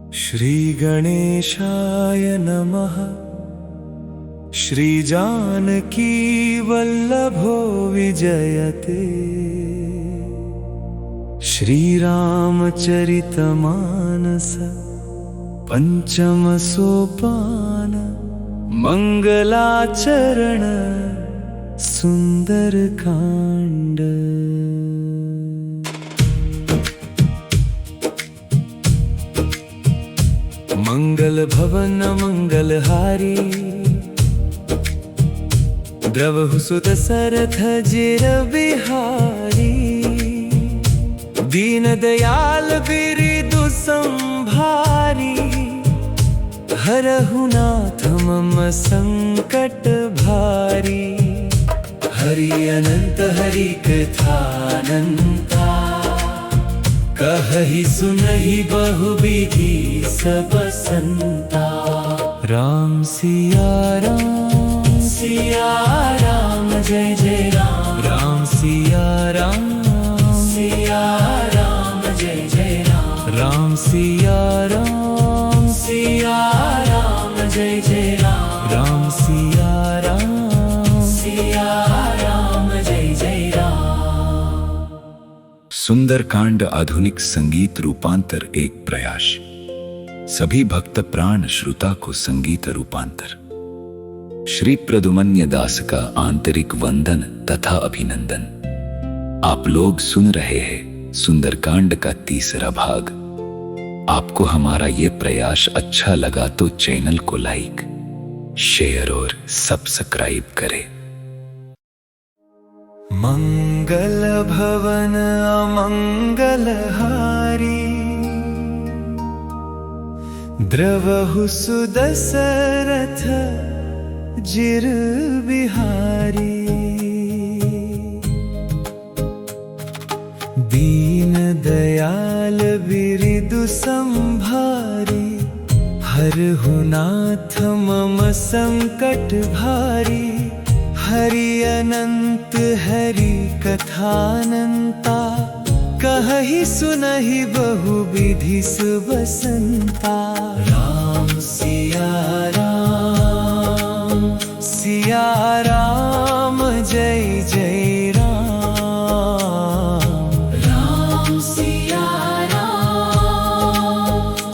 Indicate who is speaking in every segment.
Speaker 1: श्री गणेशाय नमः। श्री जानकी वल्लभो विजयते। श्रीरामचरितमानस पंचम सोपान। मंगलाचरण सुंदरकांड। मंगल भवन मंगलहारी। द्रवहु सुत सरथ जिर बिहारी। दीन दयाल बिरिदु संभारी। हरहु नाथ मम संकट भारी। हरि अनंत हरि कथानंता। कहहि सुनहि बहुविधि सब संता। राम सिया राम जय जय राम। राम सिया राम जय जय राम। राम सिया राम जय जय राम। राम सिया राम जय जय राम।
Speaker 2: सुंदरकांड आधुनिक संगीत रूपांतर एक प्रयास। सभी भक्त प्राण श्रुता को संगीत रूपांतर। श्री प्रदुमन्य दास का आंतरिक वंदन तथा अभिनंदन। आप लोग सुन रहे हैं सुंदरकांड का तीसरा भाग। आपको हमारा ये प्रयास अच्छा लगा तो चैनल को लाइक, शेयर और सब्सक्राइब करें।
Speaker 1: मंगल भवन अमंगलहारी। द्रवहु सुदशरथ जिर बिहारी। दीन दयाल बिरिदु संभारी। हरहु नाथ मम संकट भारी। हरि अनंत हरि कथानंता। कहहि सुनहि बहुविधि सुब संता। राम सिया राम जय जय राम। राम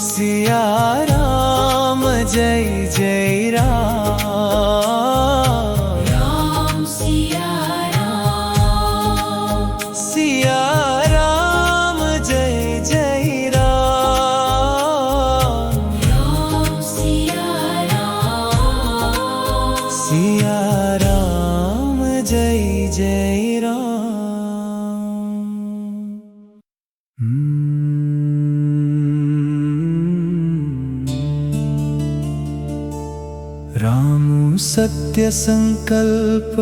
Speaker 1: सिया राम जय जय राम। राम सिया राम जय जय राम। राम सिया राम जय जय राम सत्य संकल्प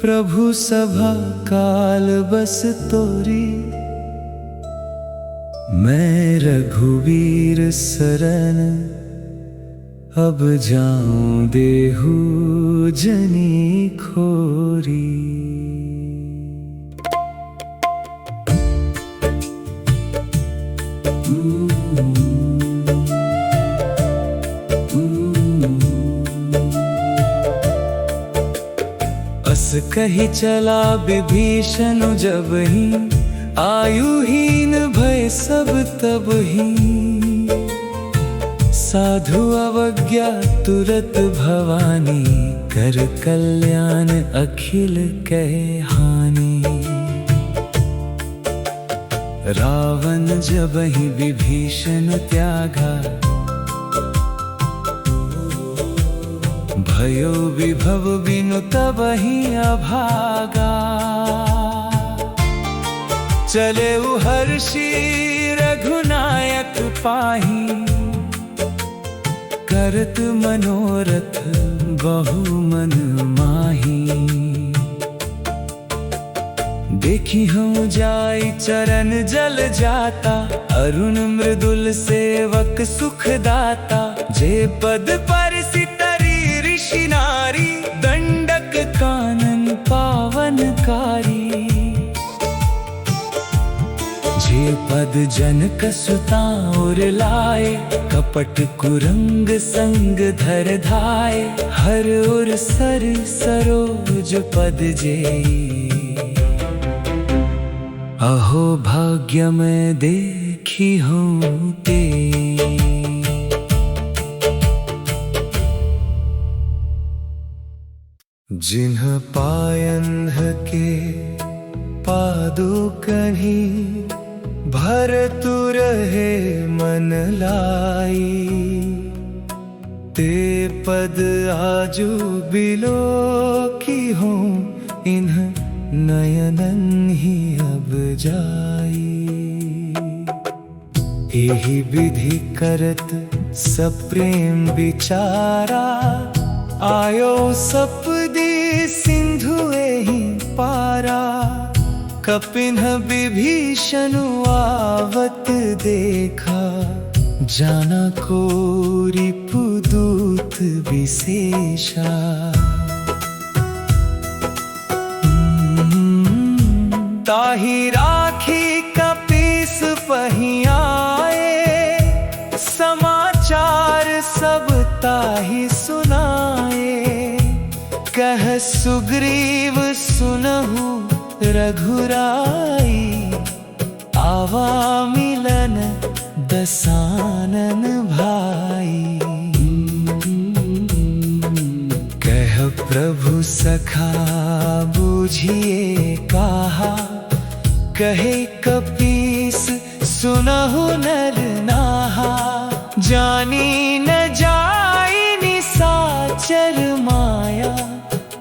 Speaker 1: प्रभु सभा काल बस तोरी। मैं रघुवीर शरण अब जाऊं देहु जनी खोरी। अस कही चला विभीषण जब ही। आयुहीन भय सब तब ही। साधु अवज्ञा तुरत भवानी। कर कल्याण अखिल कहे हानि। रावण जब ही विभीषण त्यागा। भयो विभव बिनु तबहि अभागा। चले हर्षि रघुनायक पाही। करत मनोरथ बहु मन माही। देखी हूँ जाई चरण जल जाता। अरुण मृदुल सेवक सुख दाता। जे पद पर सितरी ऋषि नारी। दंडक कानन पावनकारी। जे पद जनक सुता और लाए, कपट कुरंग संग धर धाय, हर और सर सरोज पद जेई। अहो भाग्य मैं देखी हूँ ते। जिन्ह पायन्ह के पादुकहि, भरतु रहे मन लाई। ते पद आजु बिलो की हूँ, इन्ह नयनन ही अब जाई। एहि विधि करत सप्रेम विचारा, आयो सपदी सिंधु एहि पारा। कपिन्ह विभीषण आवत देखा, जाना को रिपुदूत विशेषा। ताहि राखी कपीस पहियाए, समाचार सब ताहि सुनाए। कह सुग्रीव सुनहु रघुराई, आवा मिलन दसानन भाई। कह प्रभु सखा बूझिए कहा, कहे कपीस सुनहु नर नाहा। जानी न जाई निसाचर माया,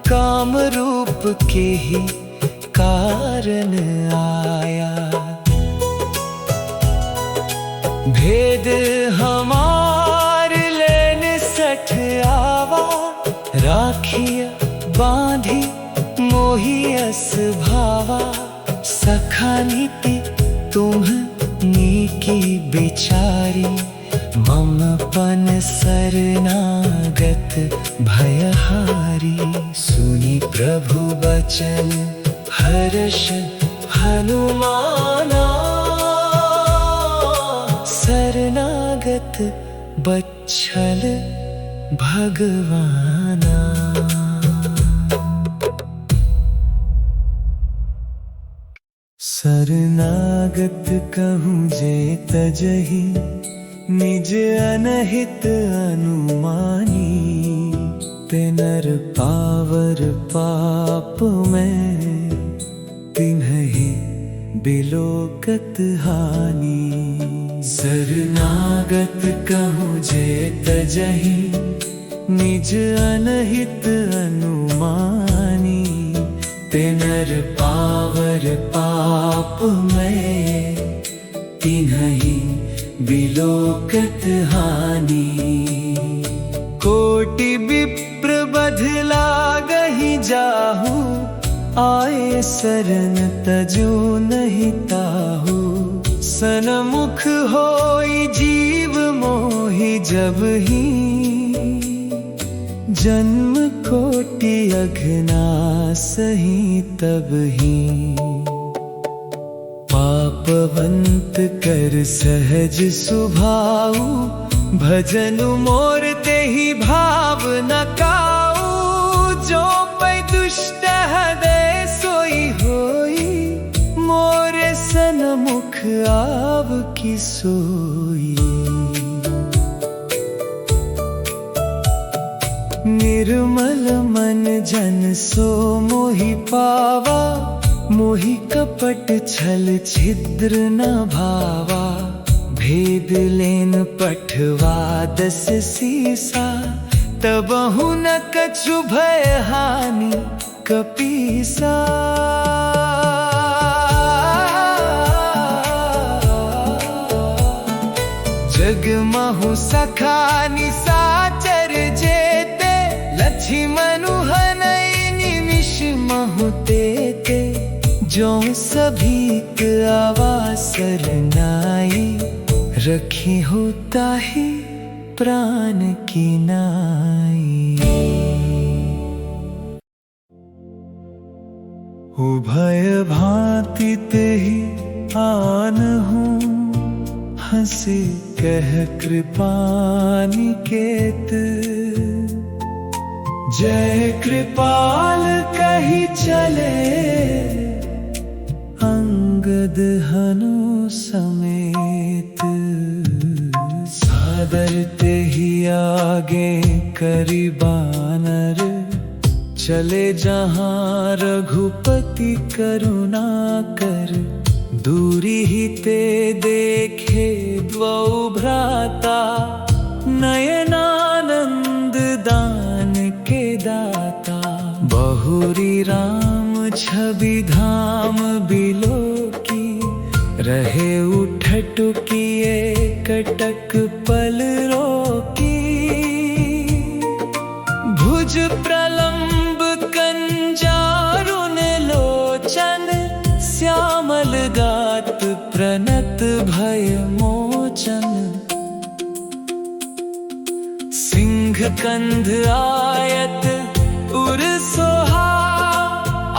Speaker 1: काम रूप के ही कारण आया। भेद हमार लेन सठ आवा, राखिया बांधी मोहियस भावा। सखा नीति तुम्हनी की बिचारी, मम पन शरणागत भयहारी। सुनी प्रभु बचन हर्ष हनुमाना, शरणागत बच्छल भगवाना। शरणागत कहूँ जे तजहि, निज अनहित अनुमानी। ते नर पावर पाप में, तिन्हि बिलोकत हानि। शरणागत कहूँ जे तजहि, निज अनहित अनुमानी। ते नर पावर पाप में, तिन्हि बिलोकत हानि। कोटि विप्र बधला गहि जाहू, आए शरण तजो नहीं ताहू। सनमुख होई जीव मोहि जब ही, जन्म कोटि अघनासहि तब ही। पापवंत कर सहज सुभाऊ, भजन मोर तेहि भाव न काऊ। जो पै दुष्ट हृदय सोई होई, मोरे सनमुख आव की सोई। निर्मल मन जन सो मोहि पावा, मोहि कपट छल छिद्र न भावा। भेद लेन पठवा 10 सीसा, तबहु न कछु भय हानि कपीसा। जग महु सखा निसाचर जेते, लक्ष्मणु हनई निमिष महु तेते। जो सभीक आवासर नाई, रखी होता ही प्राण की नाई। उभय भांति तेहि आन हूँ हंसी कह कृपानिकेत। जय कृपाल कही चले अंगद हनु समेत। सादर ते ही आगे करी बानर चले जहाँ रघुपति करुणा कर। दूरी ही ते देखे द्वौ भ्राता नयनानंद दान के दाता। बहुरी राम छवि धाम बिलो की रहे उठट किए कटक पल रोकी। भुज प्रलंब कंजारुन लोचन श्यामल गात प्रणत भय मोचन। सिंह कंध आयत उर सोहा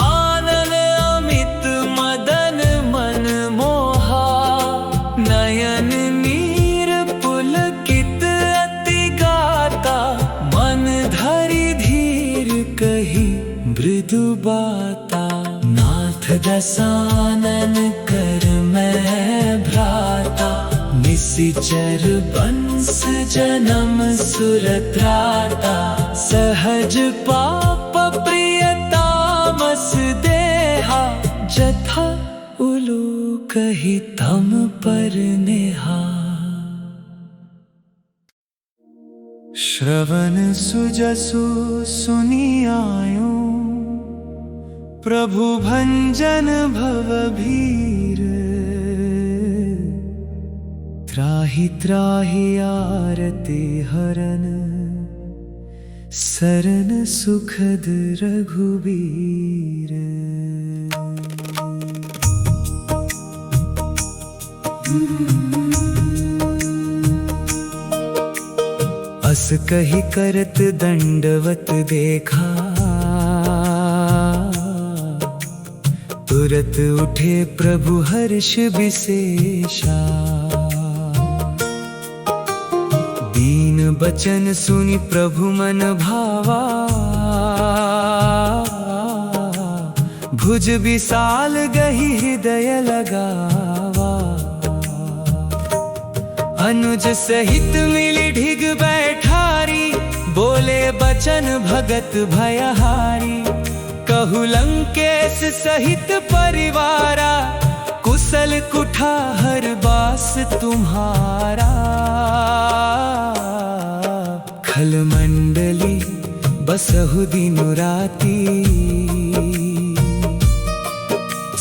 Speaker 1: आनन अमित मदन मन मोहा। नयन नीर पुलकित अति गाता मन धरि धीर कही मृदु बाता। नाथ दसानन कर मैं भ्राता निशिचर बंस जन्म सुरत्राता। सहज पाप प्रियतामस देहा जथा उलू कही तम पर नेहा। श्रवण सुजसु सुनी आयो प्रभु भंजन भव भीर। त्राहि त्राहि आरती हरन सरन सुखद रघुबीर। अस कही करत दंडवत देखा तुरत उठे प्रभु हर्ष विशेषा। दीन बचन सुनि प्रभु मन भावा भुज विशाल गही हृदय लगावा। अनुज सहित मिली ढिग बैठारी बोले बचन भगत भयहारी। कहु लंकेश सहित परिवारा कुशल कुठार बास तुम्हारा। खल मंडली बसहु दिनु राती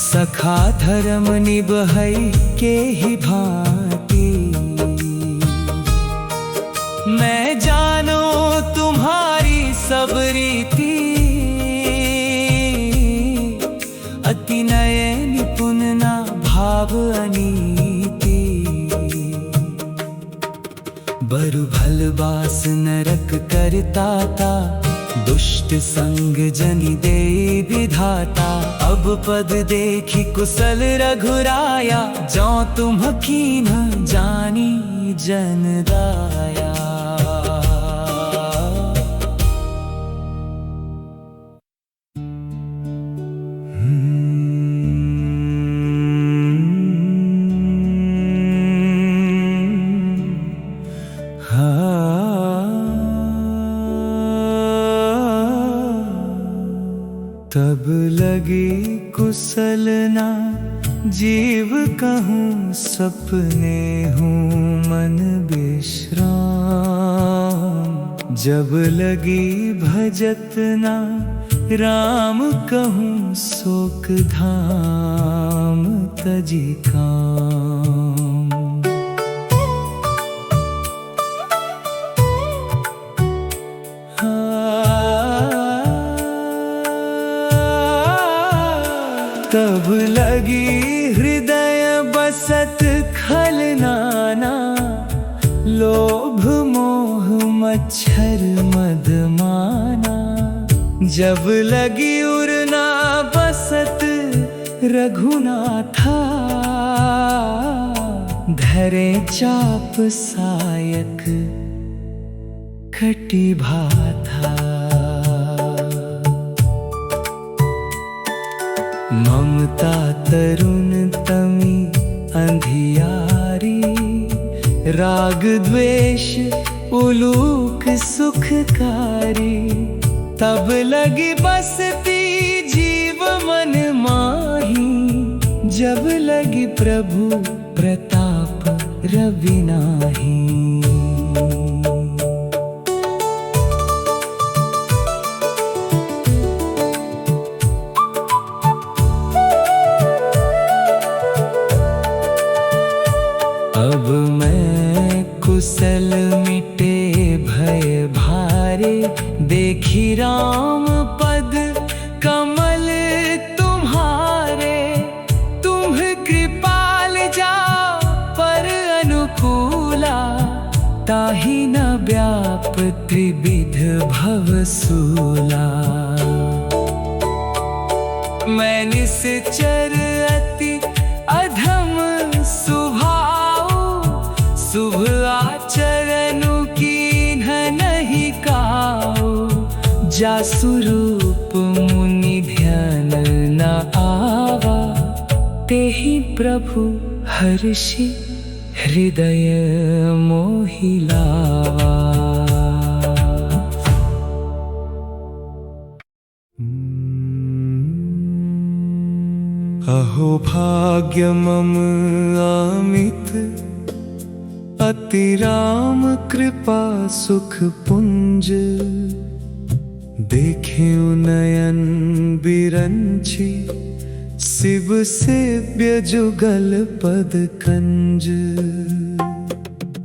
Speaker 1: सखा धर्म निबहै के ही भांति। मैं जानो तुम्हारी सब रीति अति नय निपुण ना भाव अनीति। बरु भल बास नरक करताता दुष्ट संग जनि दे विधाता। अब पद देखी कुशल रघुराया जौ तुम कीन जानी जन दाया। तब लगी कुशलना जीव कहूँ सपने हूँ मन विश्राम। जब लगी भजतना राम कहूँ शोक धाम तजी काम। तब लगी हृदय बसत खलनाना लोभ मोह मच्छर मदमाना। जब लगी उड़ना बसत रघुनाथा धरे चाप सायक कटिभाथा। ममता तरुण तमी अंधियारी, राग द्वेष उलूक सुखकारी। तब लगी बसती जीव मन माही, जब लगी प्रभु प्रताप रवि नाही। अब मैं कुशल मिटे भय भारे, देखी राम पद कमल तुम्हारे। तुम कृपाल जा पर अनुकूला, ताहि न व्याप त्रिविध भवसूला। मैं निश्चर अति अधम स्वभाव, शुभ आचरणु कीन्ह नहीं काऊ। जासु रूप मुनि ध्यान न आवा, तेहि प्रभु हर्षि हृदय मोहि लावा। अहो भाग्य मम अमित, अति राम कृपा सुख पुंज। देखे नयन बिरंची, शिव सेव्य जुगल पद कंज।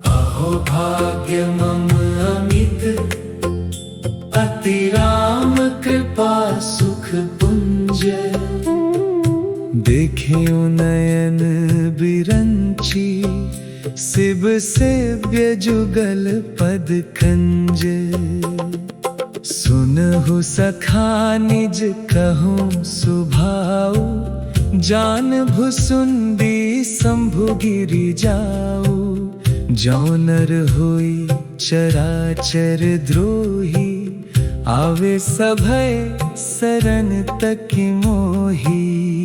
Speaker 1: अहो भाग्य मम अमित, अति राम कृपा सुख पुंज। देखे नयन बिरंची, शिव सेव्य जुगल पद कंज। सुनहु सखा निज कहूँ सुभाऊ, जान भुसुंडी शंभु गिरि जाऊ। जौ नर होई चराचर द्रोही, आवे सभय शरण तकि मोही।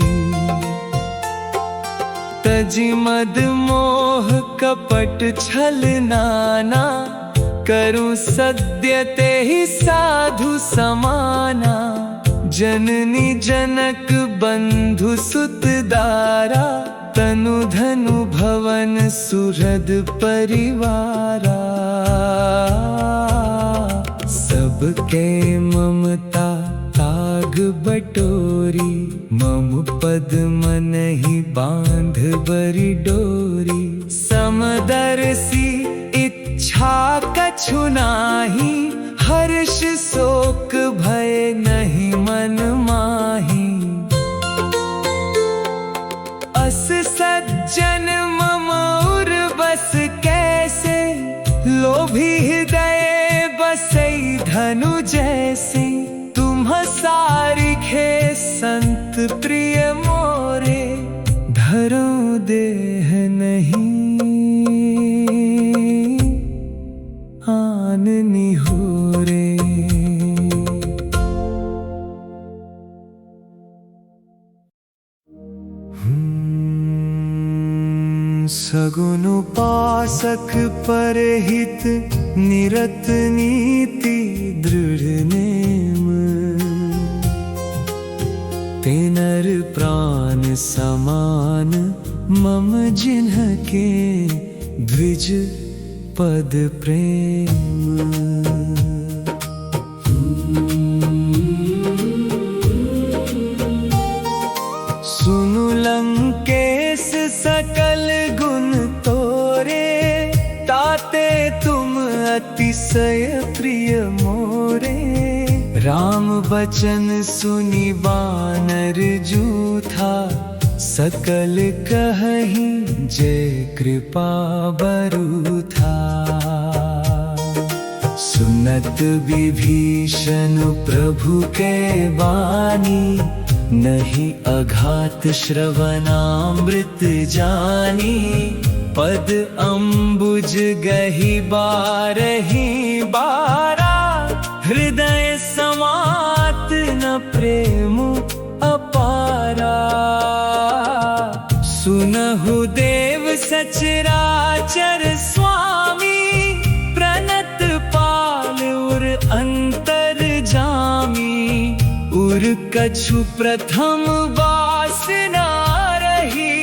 Speaker 1: तजि मद मोह कपट छल नाना, करूं सद्य तेहि साधु समाना। जननी जनक बंधु सुत दारा, तनु धनु भवन सुहृद परिवारा। सबके ममता ताग बटोरी, मम पद मनहि बांध बरी डोरी। समदर्शी इच्छा कछु नाही, हर्ष शोक भय नहीं मन माही। अस सज्जन मम उर बस कैसे, लोभी हृदय बसई धनु जैसे। तुम सारिखे संत प्रिय मोरे, धरो देह नहीं आन निहोरे। सगुन उपासक परहित, निरत नीति दृढ़ नेम। तेनर प्राण समान मम जिन्हके, द्विज पद प्रेम। सुनु लंकेश सकल गुण तोरे, ताते तुम अतिशय प्रिय मोरे। राम बचन सुनि वानर जूथा, सकल कहहि जय कृपा बरु था। सुनत विभीषण प्रभु के वाणी, नहीं अघात श्रवणामृत जानी, पद अम्बुज गही बारही बारा, हृदय समात न प्रेम अपारा। सुनहु देव सचराचर स्वामी, प्रणत पाल उर अंतर जामी। उर कछु प्रथम वासना रही,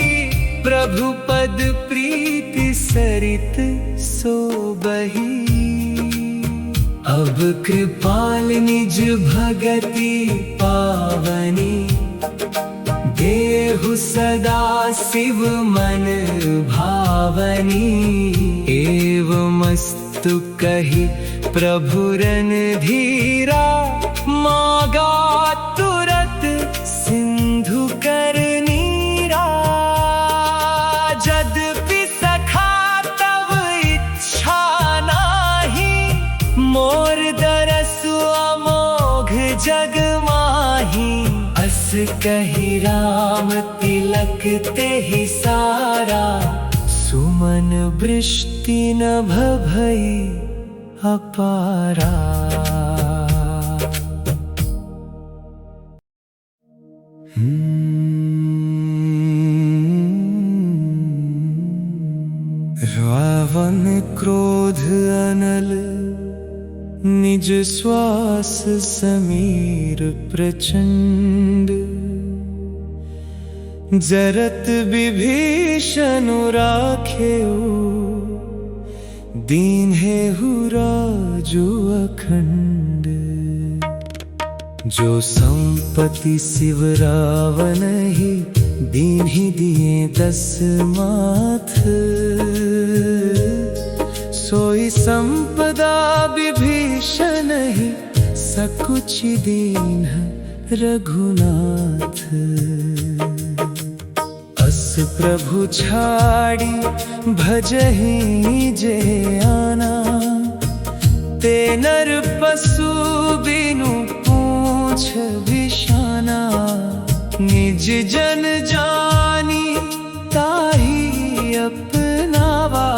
Speaker 1: प्रभु पद प्रीति सरित सो बही। अब कृपाल निज भगति पावनी, देहु सदा शिव मन भावनी। एवमस्तु कही प्रभु रन धीरा, मागा तुरत सिंधु कर नीरा। यद्यपि सखा तब इच्छा नाही, मोर दरसु अमोघ जग माही। अस कही राम तिलक ते ही सारा, सुमन वृष्टि न भई अपारा। रावण क्रोध अनल, निज श्वास समीर प्रचंड। जरत विभीषण राखेऊ, दीन्हेहु राजु अखंड। जो संपत्ति शिव रावण ही, दीन्हि दिए 10 माथ। सोई संपदा विभीषण ही, सकुचि दीन्ह रघुनाथ। अस प्रभु छाड़ी भजहि जे आना, ते नर पशु बिनु पूछ बिशाना। निज जन जानी ताहि अपनावा,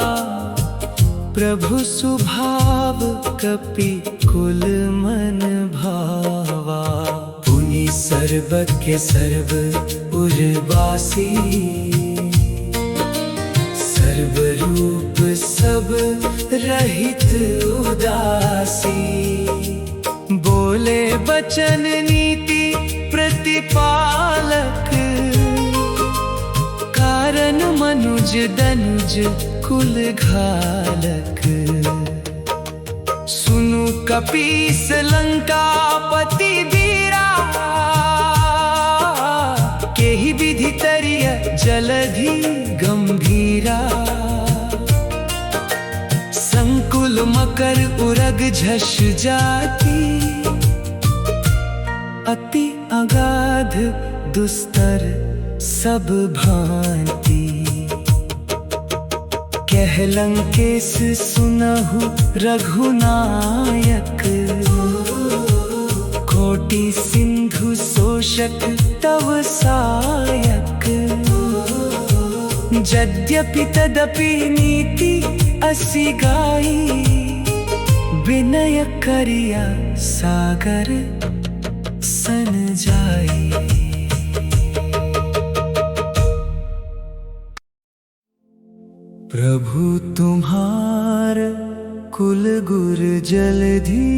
Speaker 1: प्रभु स्वभाव कपि कुल मन भावा। पुनि सर्वज्ञ सर्व उर्वासी, सर्वरूप सब रहित उदासी। बोले बचन नीति प्रतिपालक, कारण मनुज दनुज कुल घालक। सुनु कपीस लंकापति वीरा, केहि विधि तरिय जलधि गंभीरा। संकुल मकर उरग झष जाती, अति अगाध दुस्तर सब भांति। कह लंकेश सुनहु रघुनायक, कोटि सिंधु शोषक तव सायक। यद्यपि तदपि नीति असि गाई, विनय करिया सागर सन जाई। प्रभु तुम्हार कुल गुर जलधि,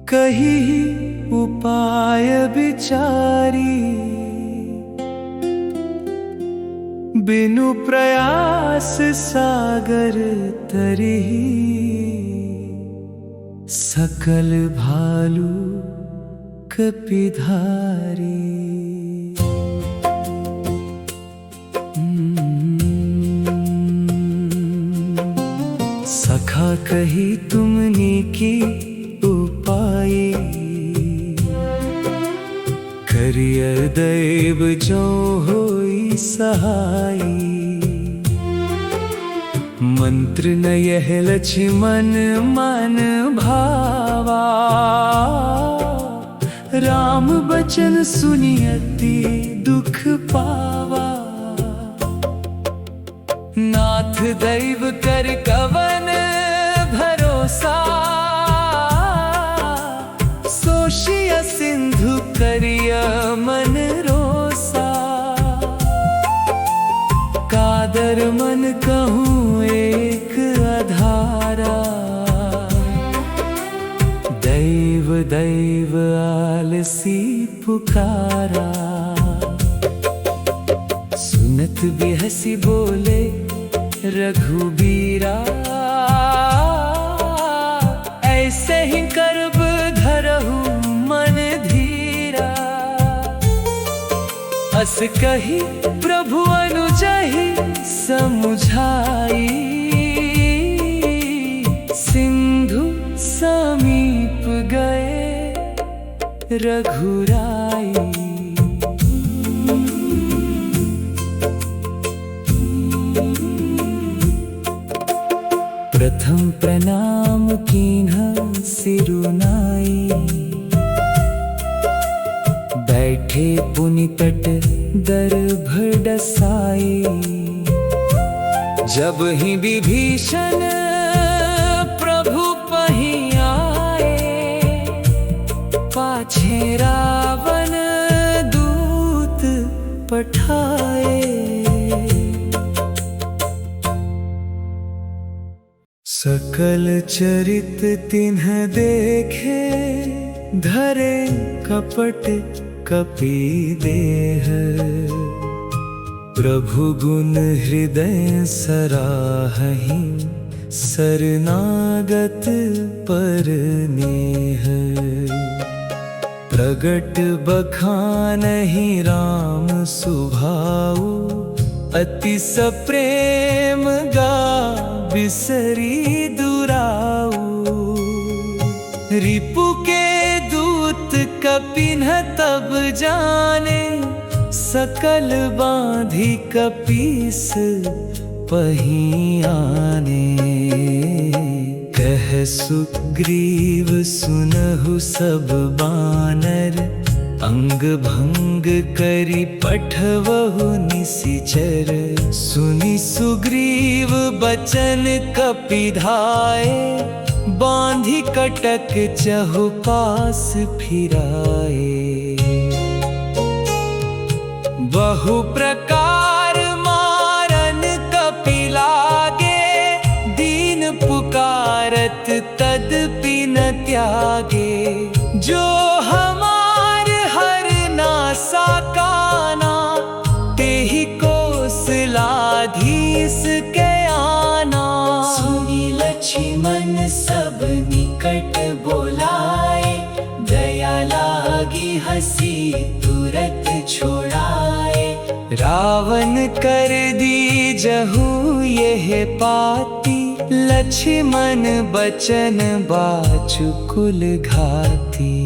Speaker 1: कही उपाय विचारी। बिनु प्रयास सागर तरिहि, सकल भालू कपिधारी। सखा कही तुमने की उपाय, करियर दैव जो होई सहाय। मंत्र न यह लक्ष्मण मन भावा, राम बचन सुनियति दुख पावा। नाथ दैव कर कवन भरोसा, सोशिया सिंधु करिया मन रोसा। कादर मन कहूँ एक अधारा, दैव दैव आलसी पुकारा। सुनत भी हंसी बोले रघुबीरा, ऐसे ही करब धरहु मन धीरा। अस कही प्रभु अनुजहि समुझाई, सिंधु समीप गए रघुराई। प्रथम प्रणाम कीन्ह सिरुनाई, बैठे पुनि तट दर्भ डसाई। जब ही विभीषण प्रभु पही आए, पाछे रावण दूत पठाए। सकल चरित तिन्ह देखे, धरे कपट कपि देह। प्रभु गुण हृदय सराहहि, शरणागत पर नेह। प्रगट बखानहि राम सुभाऊ, अति सप्रेम गा बिसरी दुराऊ। रिपु के दूत कपिन्ह तब जाने, सकल बांधी कपीस पही आने। कह सुग्रीव सुनहु सब बानर, अंग भंग करी पठवहु निशिचर। सुनि सुग्रीव बचन कपिधाए, बांधी कटक चहुपास फिराए। बहु प्रकार मारन कपि लागे, दीन पुकारत तदपि न त्यागे। जो हमार हर नासा काना, तेहि कोसलाधीश के आना। सुनि लक्ष्मण सब निकट बोलाए, दया लागी हंसी तुरत छोड़ाए। रावण कर दीजहु यह पाती, लक्ष्मण बचन बाचु कुल घाती।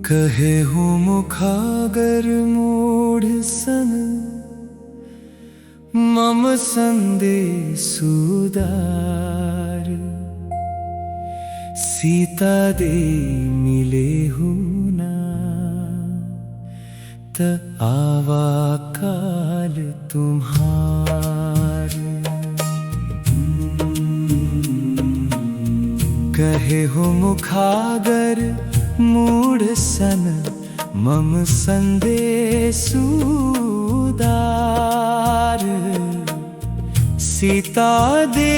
Speaker 1: कहेहु मुखागर मूढ़ सन, मम संदेशु उदार। सीता दे मिलेहु ना, त आवा काल तुम्हार। कहे हो मुखागर मूढ़ सन, मम संदेशु उदार। सीता दे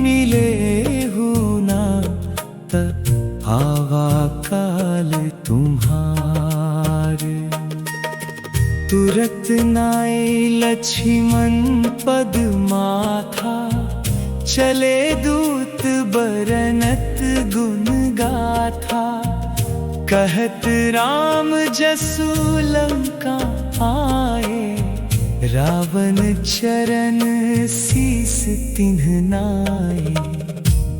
Speaker 1: मिलेहु ना, त आवा काल तुम्हार। तुरत नाय लक्ष्मण पद माथा, चले दूत बरनत गुण गाथा। कहत राम जसु लंका आए, रावण चरण शीस तिन्ह नाए।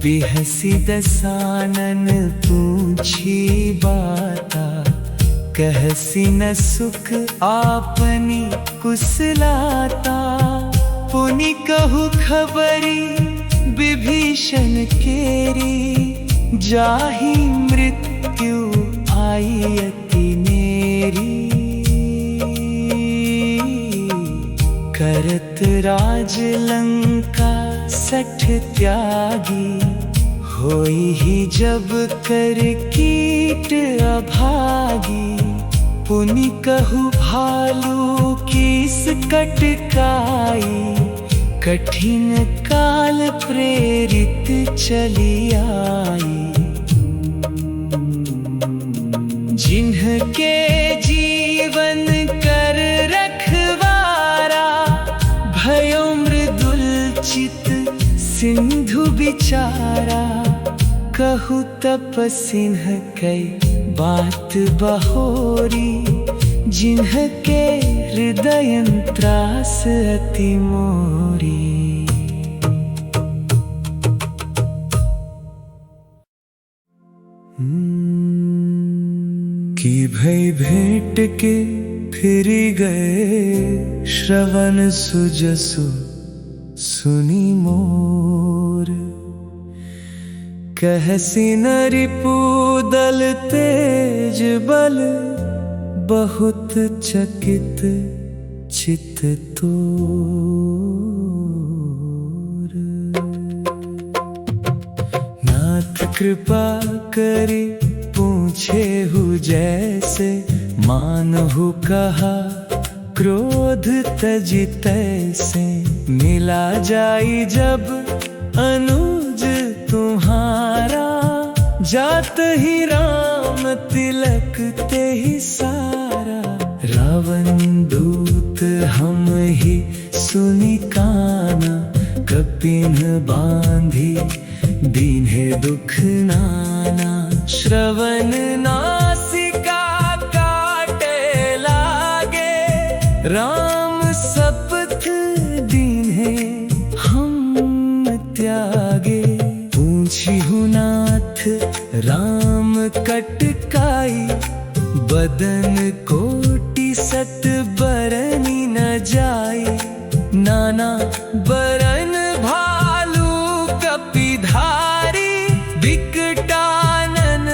Speaker 1: बिहसी दसानन पूछी बाता, कहसी न सुख आपनी कुशलाता। पुनि कहु खबरी विभीषण केरी, जाहि मृत्यु आई अति नेरी। करत राज लंका सठ त्यागी, होई ही जब कर कीट अभागी। पुनि कहु भालू कीस कटकाई, कठिन काल प्रेरित चली आई। जिन्हके जीवन कर रखवारा, भयो मृदुल चित सिंधु बिचारा। कहु तपसिन्ह कई बात बहोरी, जिन्हके हृदय त्रास अति मोरी। कि भई भेंट के फिरी गए, श्रवण सुजसु सुनी मोर। कहसी न रिपु दल तेज बल, बहुत चकित चित तोर। नाथ कृपा करी पूछे हु जैसे, मानहु कहा क्रोध तजि तैसे। मिला जाई जब अनुज तुम्हारा, जात ही राम तिलक ते ही सारा। रावण दूत हम ही सुनी काना, कपिन बांधी दीन्हे दुख नाना। श्रवण नासिका काटे लागे, राम सपथ दीन्हे हम त्यागे। पूछिहु नाथ राम कटकाई, बदन कोटि सत बरनी न जाई। नाना बरन भालू कपिधारी, विकटानन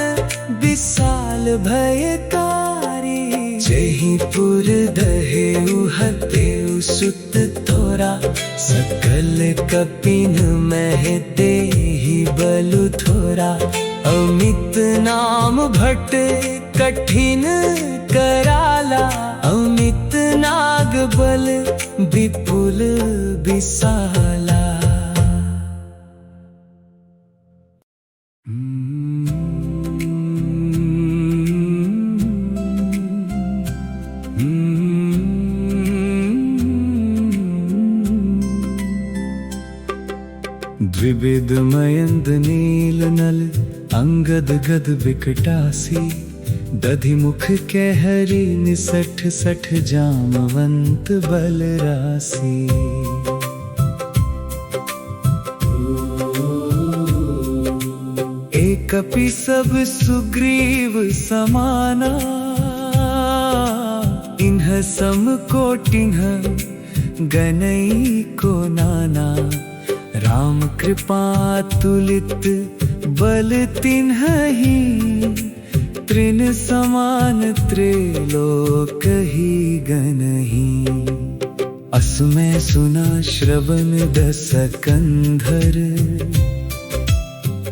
Speaker 1: विशाल भयकारी। जेहि पुर दहेउ हतेउ सुत तोरा, सकल कपिन मह तेहि बलु थोरा। अमित नाम भट कठिन कराला, अमित नाग बल विपुल विशाला। द्विविध मयंद नील नल, अंगद गद विकटासी। दधि मुख कहरी निसठ सठ, जामवंत बल रासी। एक कपि सब सुग्रीव समाना, इन्ह सम कोटिन्ह गनई को नाना। राम कृपा तुलित बल तिन्हहि, तृण समान त्रिलोक ही गनहि। असमय सुना श्रवण दस कंधर,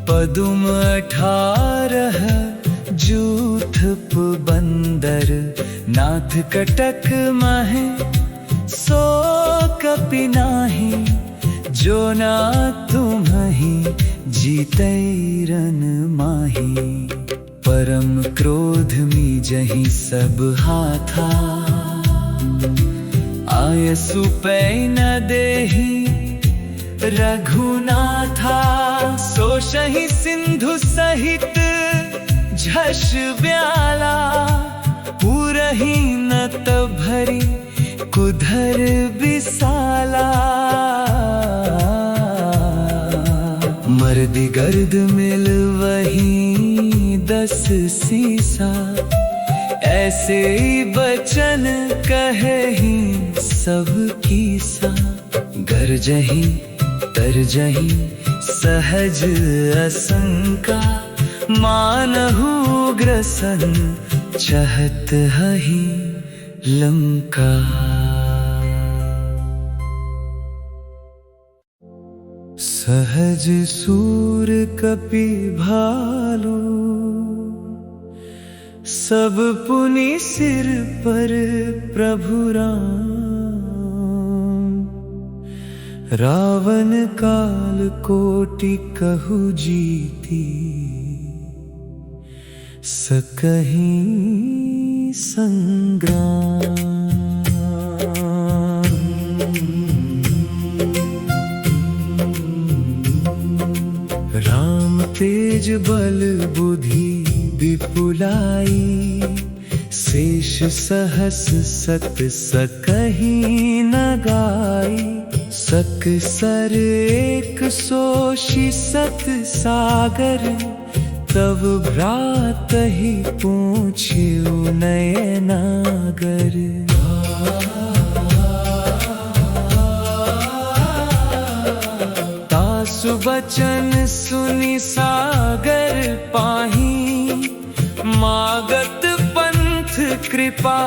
Speaker 1: पदुम 18 जूथ बंदर। नाथ कटक माहे सो कपि नाही, जो ना तुम्हि जीतै रन माही। परम क्रोध मी जहि सब हाथा, आयसु पै न देहि रघुनाथा। सोषहि सिंधु सहित झष ब्याला, पुरहि न भरी कुधर विसाला। मर्दि गर्द मिल वही 10 सीसा, ऐसे बचन कहे ही सब कीसा। गर्जहि तरजहि सहज असंका, मानहु ग्रसन चहत हहि लंका। सहज सूर कपि भालू, सब पुनि सिर पर प्रभु राम। रावण काल कोटि कहु जीती, सकहि संग्राम। राम तेज बल बुद्धि विपुलाई, शेष सहस सत सकहि न गाई। सक सर एक सोषि सत सागर, तब भ्रातहि पूछ्यु नयनागर। तासु बचन सुनि सागर पाही, मागत पंथ कृपा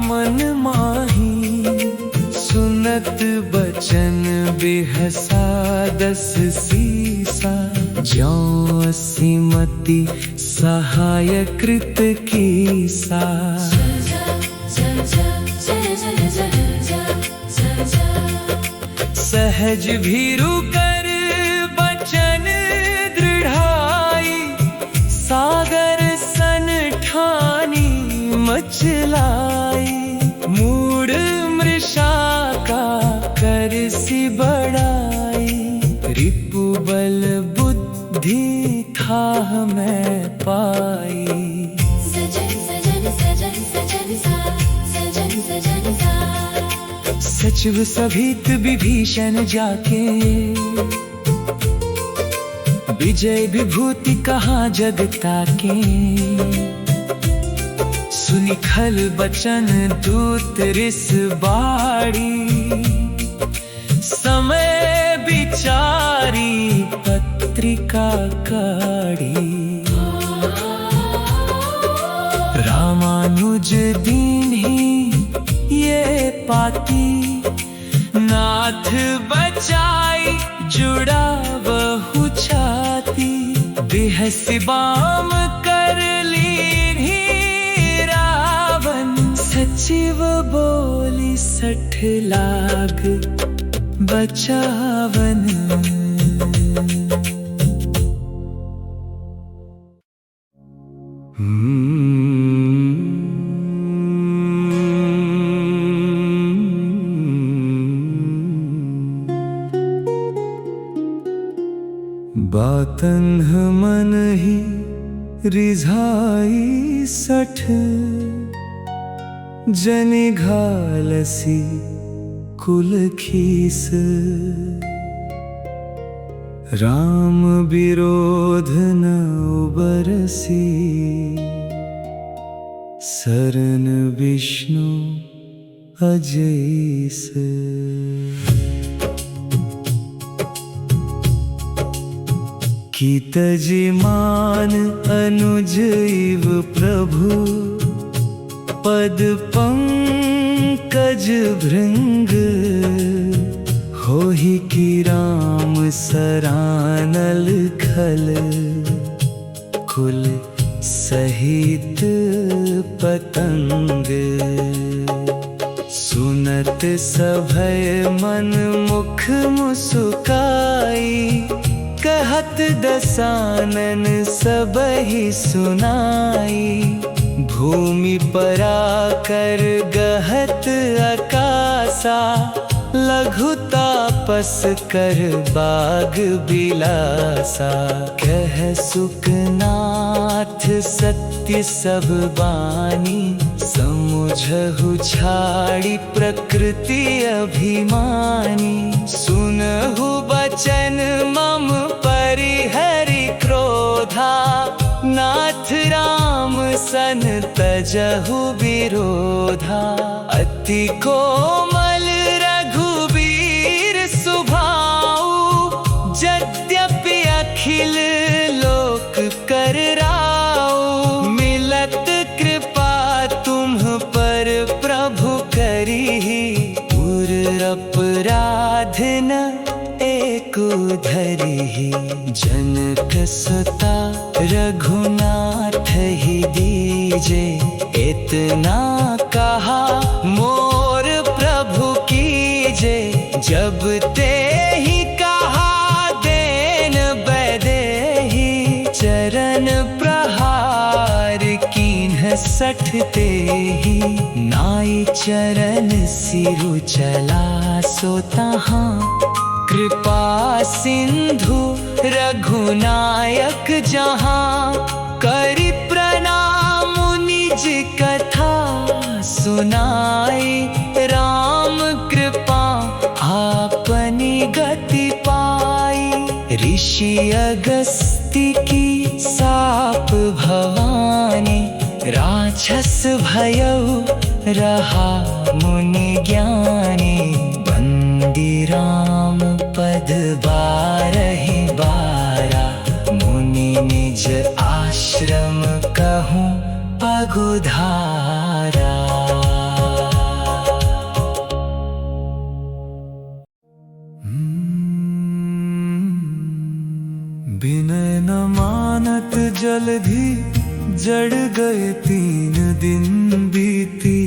Speaker 1: मन माही। सुनत बचन बिहसा दस सीसा, ज्यों असीमति सहाय कृत कीसा। सहज भीरु कर बचन दृढ़ाई, सागर सन ठानी मचलाई। मूढ़ मृषा का कर सी बड़ाई, रिपु बल बुद्धि था मैं पाई। सजन सजन सजन सजन सा, सजन सजन सा। सचिव सभित विभीषण जाके, विजय विभूति कहाँ जगता के। सुनि खल बचन दूत रिस बाड़ी, समय विचारी पत्रिका काढ़ी। रामानुज दीन्ही ये पाती, नाथ बचाई जुड़ा बहु छाती। बिहसि बाम कर लीन्ही रावण, सचिव बोली 60 लाख बचावन। बातन मन ही रिझाई 60, जनि घालसी कुल खीस। राम विरोध न उबरसी, सरन विष्णु अजैस। की तजि मान अनुज इव प्रभु, पद पंकज भृंग। होहि की राम सरानल खल, कुल सहित पतंग। सुनत सभय मन मुख मुस्काई, कहत दसानन सबहि सुनाई। भूमि पराकर गहत अकासा, लघु तापस कर बाग बिलासा। कह सुखनाथ सत्य सब बानी, समुझहु छाड़ी प्रकृति अभिमानी। सुनहु बचन मम परिहरि क्रोधा, नाथ राम सन तजहु विरोधा। अति कोमल रघुबीर सु धरि जनक सुता रघुनाथ ही दीजे। इतना कहा मोर प्रभु कीजे, जब ते ही कहा देन बैदेही। चरण प्रहार कीन्ह सठते ही, नाई चरण सिरु चला सो तहाँ। कृपा सिंधु रघुनायक जहाँ, करि प्रणाम निज कथा सुनाई। राम कृपा आपनी गति पाई, ऋषि अगस्त्य की साप भवानी। राक्षस भयउ रहा मुनि ज्ञानी, बंदी राम पद बारहि बारा। मुनि निज आश्रम कहूँ पगुधारा। बिनय न मानत जलधि, जड़ गए 3 दिन बीती।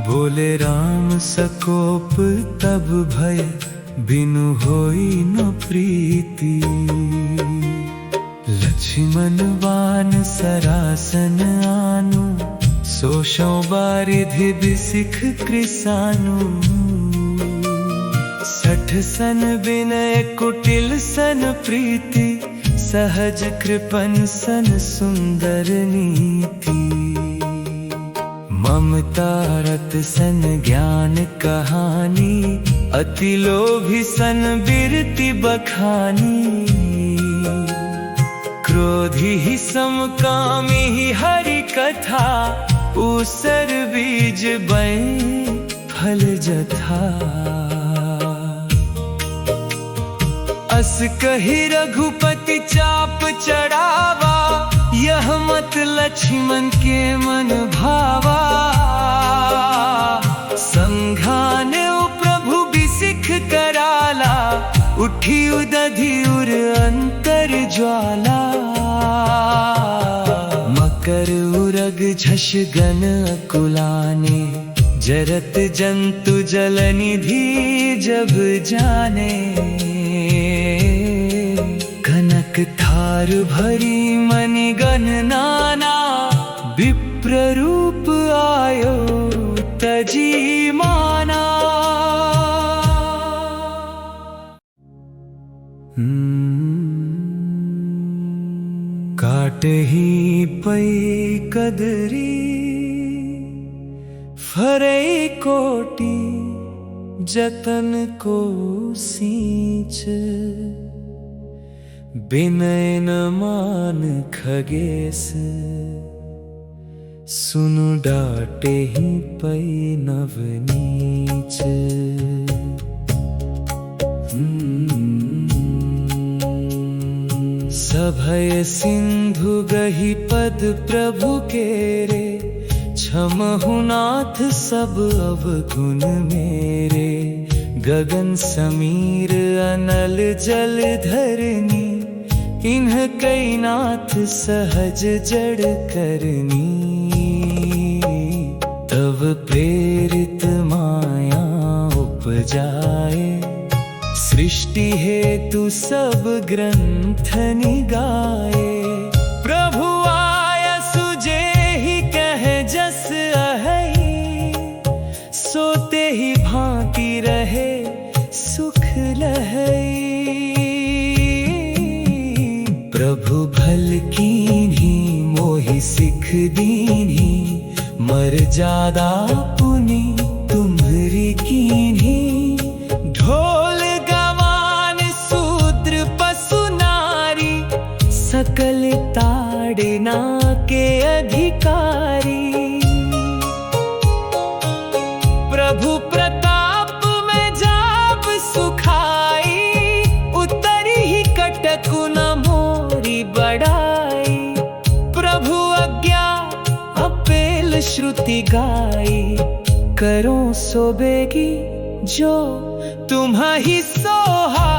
Speaker 1: बोले राम सकोप तब भय, बिनु होई न प्रीति। लक्ष्मण बान सरासन आनु, सोशौ बारिधि बिसिख कृसानु। 60 सन विनय कुटिल सन प्रीति, सहज कृपन सन सुंदर नीति। ममता रत सन ज्ञान कहानी, अति लोभी सन बिरति बखानी। क्रोधी ही समकामी ही हरि कथा, ऊसर बीज बन फल जथा। अस कही रघुपति चाप चढ़ावा, यह मत लक्ष्मण के मन भावा। संघान प्रभु बिसिख कराला, उठी उदधि उर अंतर ज्वाला। मकर उरग झष गन अकुलाने, जरत जंतु जल निधि जब जाने। कनक थार भरी मणिगण नाना, विप्र रूप आयो तजी माना। काटहि पै कदरी, फरई कोटि जतन को सींच। बिनय न मान खगेश, सुनु डाटे ही पै नवनीच। सभय सिंधु गही पद प्रभु केरे, क्षमहु नाथ सब अवगुण मेरे। गगन समीर अनल जल धरनी, इन्ह कई नाथ सहज जड़ करनी। तब प्रेरित माया उपजाए, सृष्टि हेतु सब ग्रंथ निगाए। प्रभु आया सुजे ही कह जस अहई, सोते ही भांति रहे सुख लहई। प्रभु भल कीन्ही मोहि सिख दीन्ही, मर्यादा पुनि तुम्हरी कीन्ही। ढोल गवान शूद्र पशु नारी, सकल ताड़ना के अधिकारी। प्रभु प्रताप में जाप सुखाई, उतरी ही कटकु न मोरी बढ़ाई। प्रभु आज्ञा अपेल श्रुति गाई, करो सो बेगी जो तुम्हारी सोहा।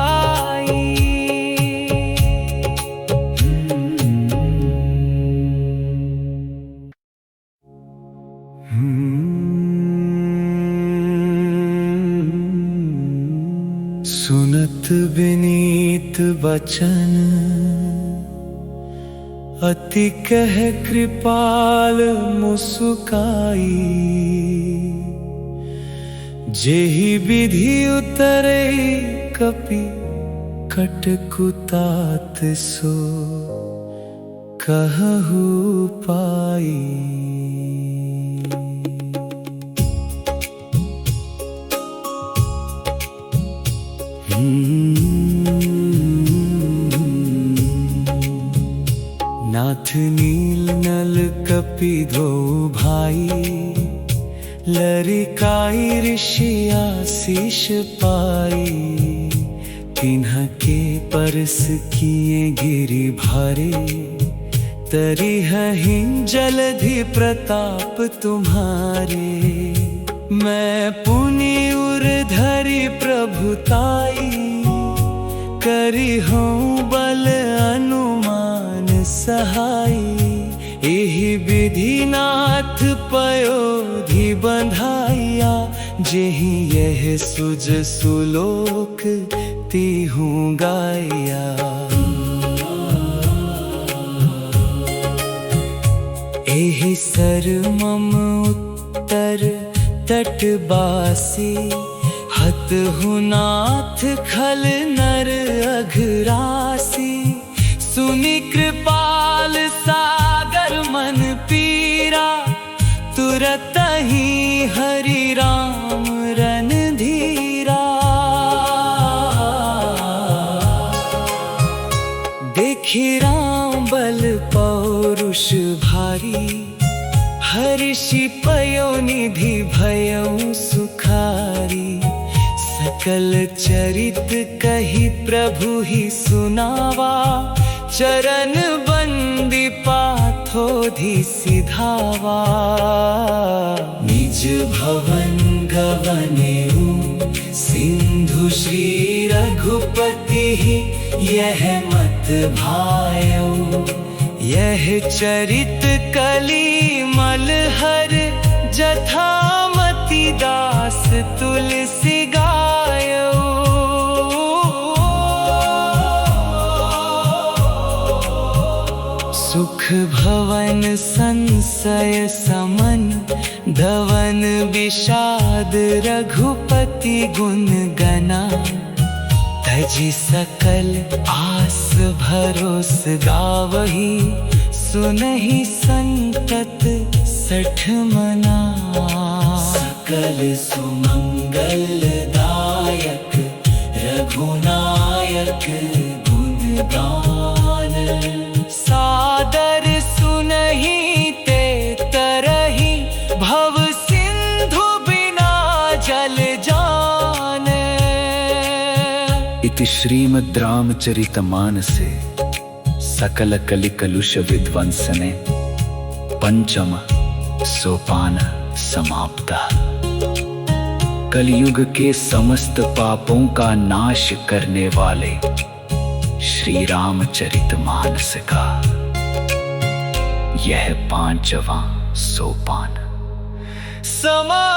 Speaker 1: सुनत विनीत बचन अति कह कृपाल मुस्काई, जेहि विधि उतरे कपि कटकुतात सो कहहु पाई। नाथ नील नल कपि धो भाई, लरिकाई ऋषि आशीष पाई। तिन्ह के परस किए गिरि भारे, तरिहहि जलधि प्रताप तुम्हारे। मैं पुनि उर धरि प्रभुताई, करी हूँ बल अनुमान सहाई। एहि विधि नाथ पयोधि बंधाइया, जेहि यह सुज सुलोक तिहु गाया। एहि सर मम उत्तर तटबासी, हतहु नाथ खल नर अघरासी। सुनि कृपाल सागर मन पीरा, तुरत ही हरि राम रन धीरा। देखि राम बल पौरुष भारी, हर्षि पयो निधि भयउ सुखारी। सकल चरित कहि प्रभु ही सुनावा, चरण बंदी पाथोधि सिधावा। निज भवन गवनेउ सिंधु श्री रघुपति, यह मत भायउ। यह चरित कली मलहर, जथामति दास तुलसी गायो। सुख भवन संशय समन, धवन विषाद रघुपति गुण गना। तजि सकल आस भरोस गावही, सुनहि संतत सठ मना। सकल सुमंगल दायक रघुनायक गुण गान। सादर सुनहि ते तरहि, भव सिंधु बिना जल जान।
Speaker 2: इति श्रीमद् रामचरितमानसे सकल कलि कलुष विध्वंसने पंचम सोपान समाप्ता। कलयुग के समस्त पापों का नाश करने वाले श्री रामचरितमानस का यह 5वां सोपान समाप्त।